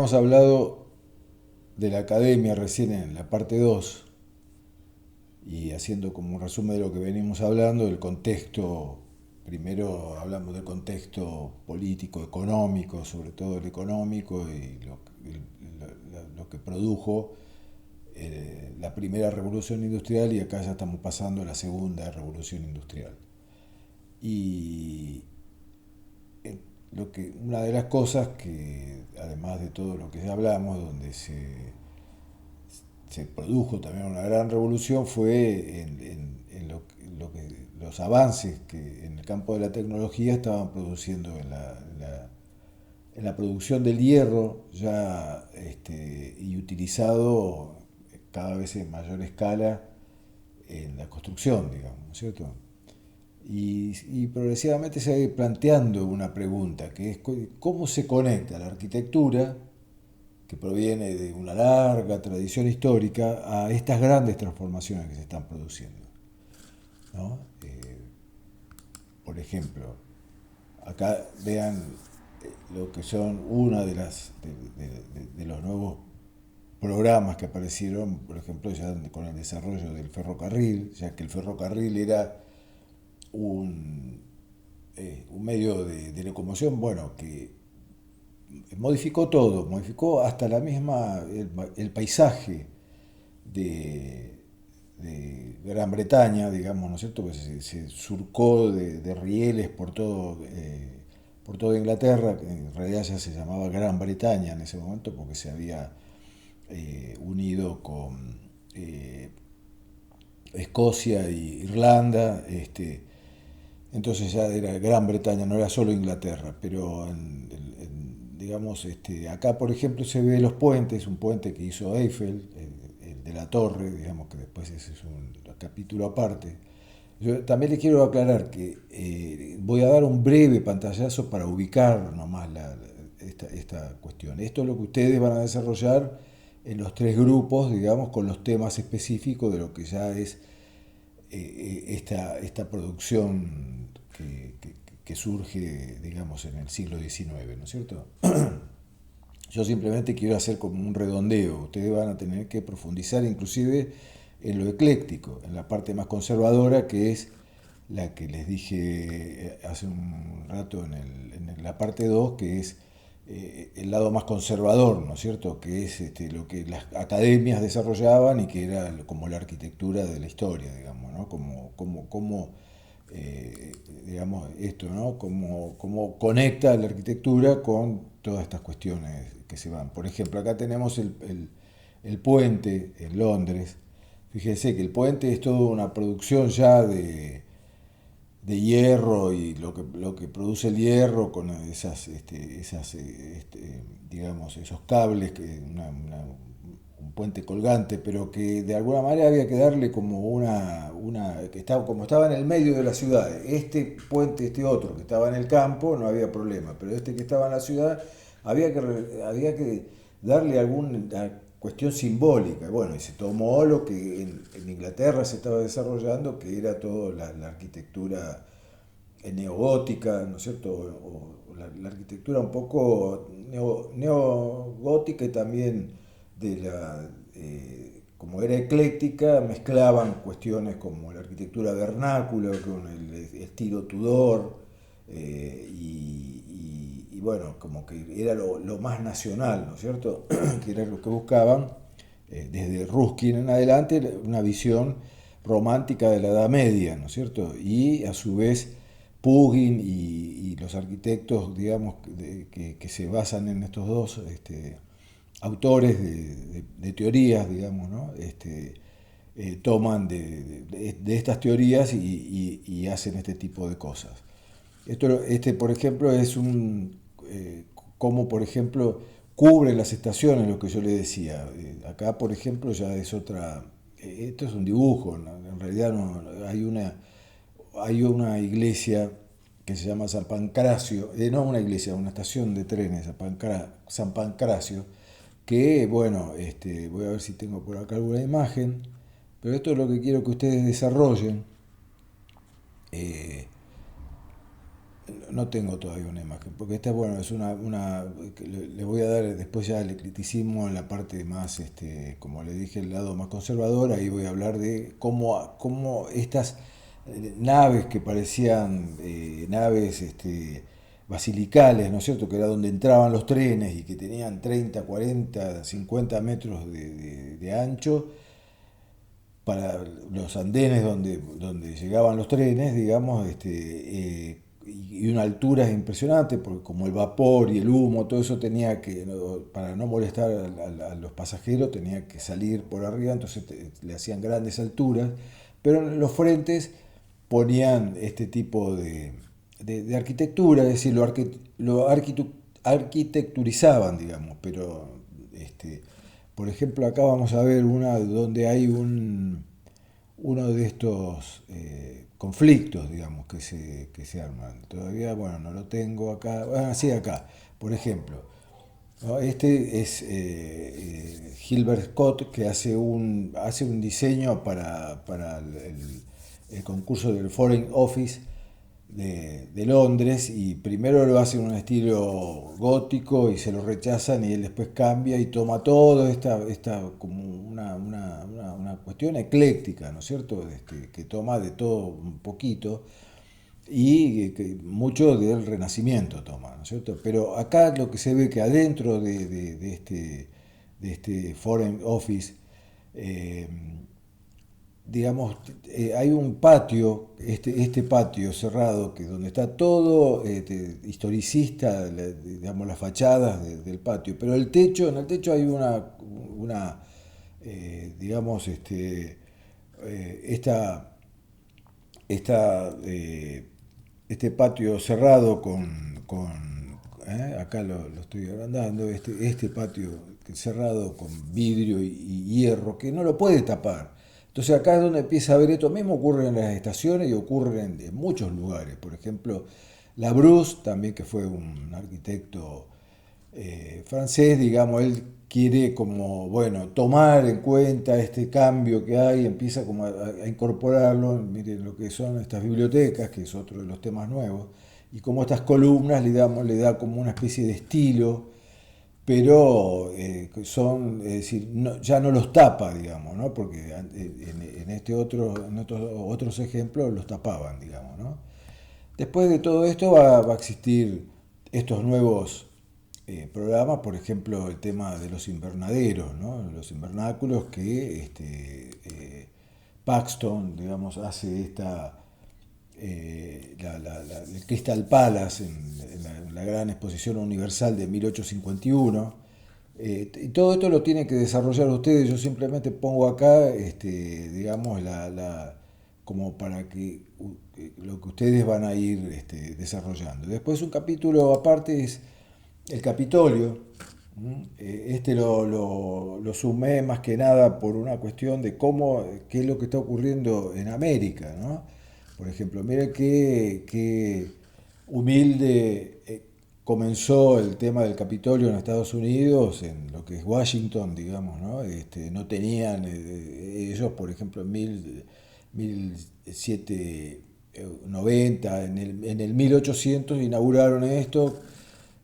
Hemos hablado de la academia recién en la parte 2 y haciendo como un resumen de lo que venimos hablando, del contexto, primero hablamos del contexto político, económico, sobre todo el económico y lo que produjo la primera revolución industrial, y acá ya estamos pasando a la segunda revolución industrial. Y una de las cosas que, además de todo lo que ya hablamos, donde se produjo también una gran revolución, fue los avances que en el campo de la tecnología estaban produciendo en la producción del hierro ya y utilizado cada vez en mayor escala en la construcción, digamos, ¿no es cierto? Y progresivamente se va a ir planteando una pregunta, que es cómo se conecta la arquitectura, que proviene de una larga tradición histórica, a estas grandes transformaciones que se están produciendo, ¿no? Por ejemplo, acá vean lo que son una de los nuevos programas que aparecieron, por ejemplo, ya con el desarrollo del ferrocarril, ya que el ferrocarril era un, un medio de locomoción, bueno, que modificó todo, modificó hasta la misma, el paisaje de, Gran Bretaña, digamos, ¿no es cierto? Pues se surcó de rieles por toda Inglaterra, que en realidad ya se llamaba Gran Bretaña en ese momento porque se había unido con Escocia e Irlanda, entonces ya era Gran Bretaña, no era solo Inglaterra, pero digamos, acá por ejemplo se ve los puentes, un puente que hizo Eiffel, el de la torre, digamos que después ese es un capítulo aparte. Yo también les quiero aclarar que voy a dar un breve pantallazo para ubicar nomás esta cuestión. Esto es lo que ustedes van a desarrollar en los tres grupos, digamos, con los temas específicos de lo que ya es esta producción que surge, digamos, en el siglo XIX, ¿no es cierto? Yo simplemente quiero hacer como un redondeo. Ustedes van a tener que profundizar inclusive en lo ecléctico, en la parte más conservadora, que es la que les dije hace un rato en la parte 2, que es el lado más conservador, ¿no es cierto? Que es lo que las academias desarrollaban y que era como la arquitectura de la historia, digamos, ¿no? Eh, digamos, esto, ¿no? Cómo conecta la arquitectura con todas estas cuestiones que se van. Por ejemplo, acá tenemos el puente en Londres. Fíjense que el puente es toda una producción ya de hierro y lo que produce el hierro con digamos, esos cables, un puente colgante, pero que de alguna manera había que darle como que estaba, como estaba en el medio de la ciudad. Este puente, este otro que estaba en el campo, no había problema, pero este que estaba en la ciudad había que darle alguna cuestión simbólica. Bueno, y se tomó lo que en Inglaterra se estaba desarrollando, que era toda la arquitectura neogótica, ¿no es cierto? O la arquitectura un poco neogótica, y también como era ecléctica, mezclaban cuestiones como la arquitectura vernácula con el estilo Tudor, y bueno, como que era lo más nacional, ¿no es cierto? Que era lo que buscaban, desde Ruskin en adelante, una visión romántica de la Edad Media, ¿no es cierto? Y a su vez Pugin y los arquitectos, digamos, que se basan en estos dos autores de teorías, digamos, ¿no? Toman de estas teorías y hacen este tipo de cosas. Por ejemplo, es como, por ejemplo, cubre las estaciones, lo que yo le decía. Acá, por ejemplo, ya es otra. Esto es un dibujo, ¿no? En realidad no, hay una iglesia que se llama San Pancracio, no una iglesia, una estación de trenes, San Pancracio, que, bueno, voy a ver si tengo por acá alguna imagen, pero esto es lo que quiero que ustedes desarrollen. Eh, No tengo todavía una imagen, porque esta, bueno, es que le voy a dar después ya el eclecticismo en la parte más, como le dije, el lado más conservador. Ahí voy a hablar de cómo estas naves que parecían naves basilicales, ¿no es cierto?, que era donde entraban los trenes y que tenían 30 40 50 metros de ancho, para los andenes donde llegaban los trenes, digamos, y una altura impresionante, porque como el vapor y el humo, todo eso tenía que, para no molestar a los pasajeros, tenía que salir por arriba, entonces le hacían grandes alturas, pero en los frentes ponían este tipo de arquitectura, es decir, arquitecturizaban, digamos, pero por ejemplo, acá vamos a ver una donde hay uno de estos conflictos, digamos, que se arman. Todavía, bueno, no lo tengo acá. Bueno, sí, acá, por ejemplo. ¿No? Este es Gilbert Scott, que hace un diseño para el concurso del Foreign Office de Londres, y primero lo hace en un estilo gótico y se lo rechazan, y él después cambia y toma todo esta como una cuestión ecléctica, ¿no es cierto? Que toma de todo un poquito, y que mucho del Renacimiento toma, ¿no es cierto? Pero acá lo que se ve que adentro de este Foreign Office, eh, digamos, hay un patio, este patio cerrado, que donde está todo historicista, digamos, las fachadas del patio, pero en el techo hay digamos, esta, este patio cerrado acá lo estoy agrandando, este patio cerrado con vidrio y hierro, que no lo puede tapar. Entonces acá es donde empieza a ver esto mismo, ocurre en las estaciones y ocurre en muchos lugares. Por ejemplo, Labrousse, también, que fue un arquitecto francés, digamos, él quiere como, bueno, tomar en cuenta este cambio que hay, empieza como a incorporarlo, miren lo que son estas bibliotecas, que es otro de los temas nuevos, y como estas columnas le da como una especie de estilo, pero es decir, ya no los tapa, digamos, ¿no? Porque en estos otros ejemplos los tapaban, digamos, ¿no? Después de todo esto va a existir estos nuevos programas, por ejemplo, el tema de los invernaderos, ¿no? Los invernáculos que Paxton, digamos, hace el Crystal Palace en la gran exposición universal de 1851. Y todo esto lo tienen que desarrollar ustedes. Yo simplemente pongo acá, digamos, como para que lo que ustedes van a ir desarrollando. Después, un capítulo aparte es el Capitolio. Lo sumé más que nada por una cuestión de qué es lo que está ocurriendo en América, ¿no? Por ejemplo, mire qué humilde comenzó el tema del Capitolio en Estados Unidos, en lo que es Washington, digamos, ¿no? No tenían, ellos, por ejemplo, en 1790, en el 1800 inauguraron esto.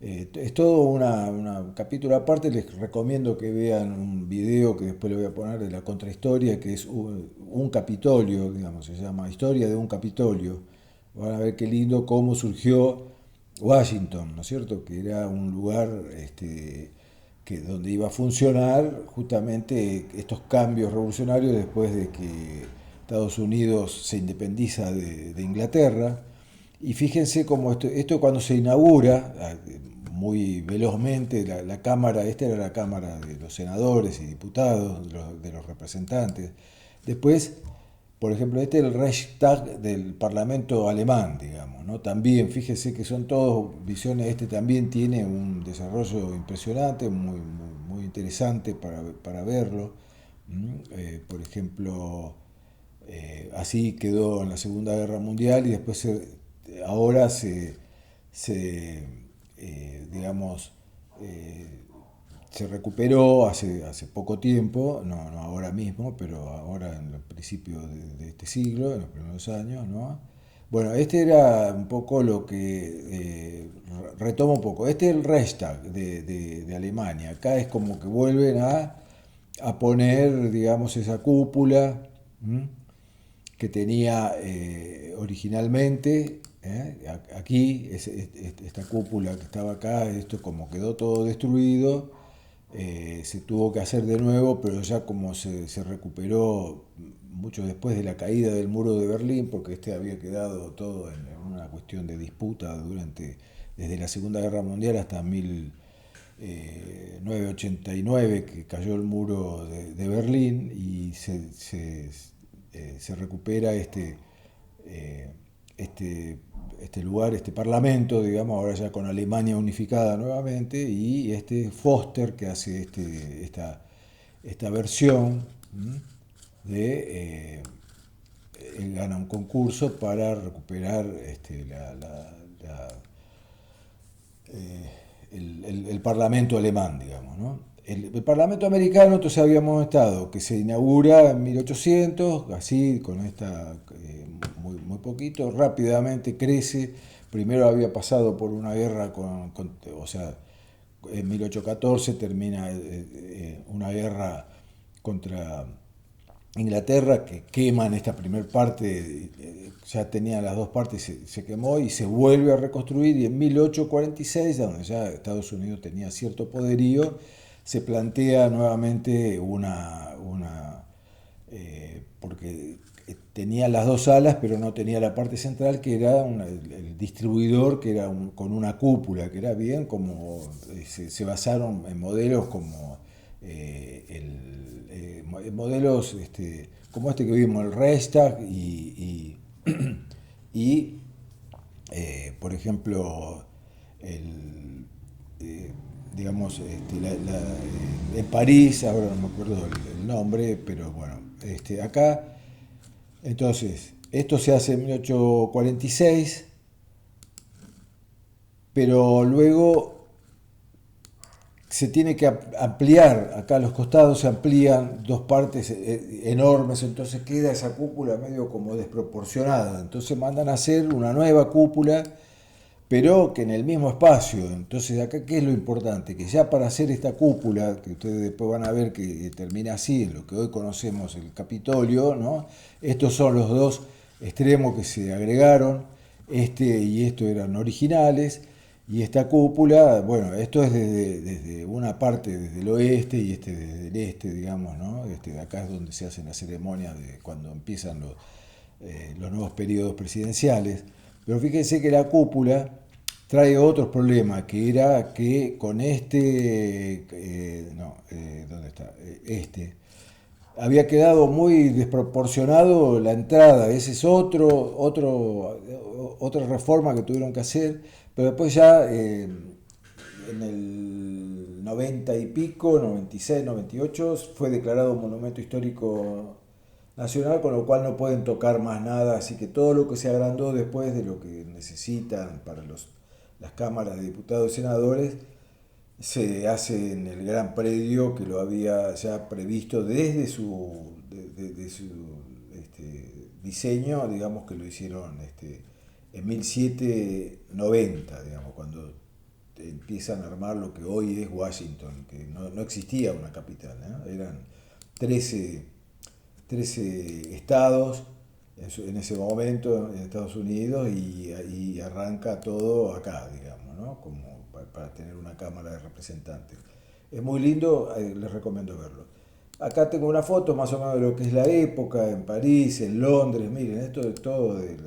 Es todo un capítulo aparte. Les recomiendo que vean un video que después le voy a poner de la contrahistoria, que es un Capitolio, digamos, se llama Historia de un Capitolio. Van a ver qué lindo cómo surgió Washington, ¿no es cierto? Que era un lugar donde iba a funcionar justamente estos cambios revolucionarios después de que Estados Unidos se independiza de Inglaterra. Y fíjense cómo esto cuando se inaugura, muy velozmente, la Cámara, esta era la Cámara de los senadores y diputados, de los representantes. Después, por ejemplo, este es el Reichstag del Parlamento alemán, digamos, ¿no? También, fíjese que son todos visiones. Este también tiene un desarrollo impresionante, muy interesante para verlo. Por ejemplo, así quedó en la Segunda Guerra Mundial, y después ahora digamos, eh, se recuperó hace poco tiempo, no ahora mismo, pero ahora en el principio de este siglo, en los primeros años, ¿no? Bueno, este era un poco lo que retomo un poco. Este es el Reichstag de Alemania. Acá es como que vuelven a poner, digamos, esa cúpula, ¿m? Que tenía originalmente. Aquí, esta cúpula que estaba acá, esto como quedó todo destruido, se tuvo que hacer de nuevo, pero ya como se recuperó mucho después de la caída del muro de Berlín, porque este había quedado todo en una cuestión de disputa desde la Segunda Guerra Mundial hasta 1989, que cayó el muro de Berlín, y se recupera eh, este, este lugar, este parlamento, digamos, ahora ya con Alemania unificada nuevamente, y este Foster que hace esta versión, ¿m? de él gana un concurso para recuperar eh, el Parlamento alemán, digamos, ¿no? El Parlamento americano, entonces habíamos estado, que se inaugura en 1800, así, con muy poquito, rápidamente crece. Primero había pasado por una guerra o sea, en 1814 termina una guerra contra Inglaterra, que queman esta primera parte, ya tenían las dos partes, se quemó y se vuelve a reconstruir, y en 1846, donde ya Estados Unidos tenía cierto poderío, se plantea nuevamente porque tenía las dos alas, pero no tenía la parte central, que era el distribuidor, que era con una cúpula, que era bien como, se basaron en modelos como modelos como este que vimos, el Reichstag, y por ejemplo, el, eh, digamos, en París, ahora no me acuerdo el nombre, pero bueno, acá, entonces, esto se hace en 1846, pero luego se tiene que ampliar, acá los costados se amplían dos partes enormes, entonces queda esa cúpula medio como desproporcionada, entonces mandan a hacer una nueva cúpula, pero que en el mismo espacio. Entonces acá, ¿qué es lo importante? Que ya para hacer esta cúpula, que ustedes después van a ver que termina así, en lo que hoy conocemos el Capitolio, ¿no? Estos son los dos extremos que se agregaron, este y esto eran originales, y esta cúpula, bueno, esto es desde una parte desde el oeste y este desde el este, digamos, ¿no? De acá es donde se hacen las ceremonias de cuando empiezan los nuevos periodos presidenciales. Pero fíjense que la cúpula trae otros problemas, que era que con ¿dónde está? Había quedado muy desproporcionado la entrada. Ese es otra reforma que tuvieron que hacer, pero después ya en el 90 y pico, 96, 98, fue declarado Monumento Histórico Nacional, con lo cual no pueden tocar más nada, así que todo lo que se agrandó después de lo que necesitan para las cámaras de diputados y senadores se hace en el gran predio que lo había ya previsto desde de su diseño, digamos que lo hicieron en 1790, digamos, cuando empiezan a armar lo que hoy es Washington, que no existía una capital, ¿no? Eran 13 13 estados en ese momento en Estados Unidos, y arranca todo acá, digamos, ¿no? Como para tener una Cámara de Representantes. Es muy lindo, les recomiendo verlo. Acá tengo una foto más o menos de lo que es la época en París, en Londres. Miren, esto es todo de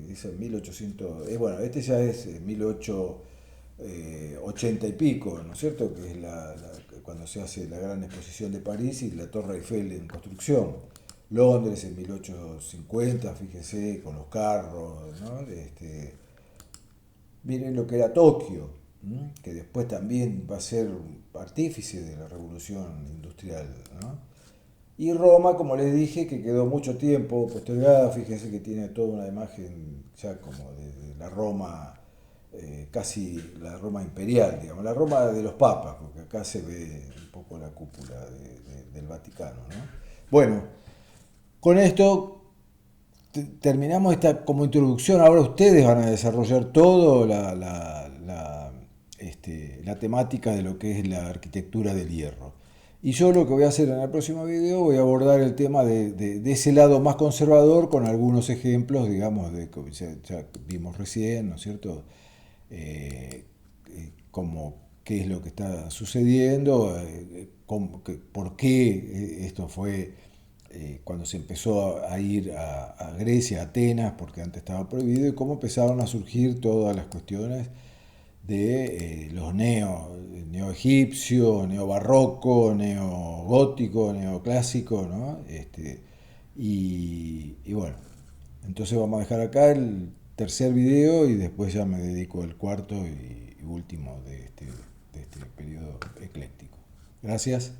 ese 1800. Bueno, este ya es 1880 y pico, ¿no es cierto? Que es cuando se hace la gran exposición de París y la Torre Eiffel en construcción. Londres en 1850, fíjense, con los carros, ¿no? Miren lo que era Tokio, ¿m? Que después también va a ser artífice de la revolución industrial, ¿no? Y Roma, como les dije, que quedó mucho tiempo postergada. Fíjense que tiene toda una imagen ya como de la Roma, casi la Roma imperial, digamos, la Roma de los papas, porque acá se ve un poco la cúpula del Vaticano, ¿no? Bueno, con esto terminamos esta como introducción. Ahora ustedes van a desarrollar todo la temática de lo que es la arquitectura del hierro. Y yo lo que voy a hacer en el próximo video, voy a abordar el tema de ese lado más conservador con algunos ejemplos, digamos, de que ya vimos recién, ¿no es cierto? Eh, Como qué es lo que está sucediendo, por qué esto fue cuando se empezó a ir a Grecia, a Atenas, porque antes estaba prohibido, y cómo empezaron a surgir todas las cuestiones de los neo-egipcio, neo-barroco, neo-gótico, neoclásico, ¿no? Y bueno, entonces vamos a dejar acá el tercer video y después ya me dedico al cuarto y último de este periodo ecléctico. Gracias.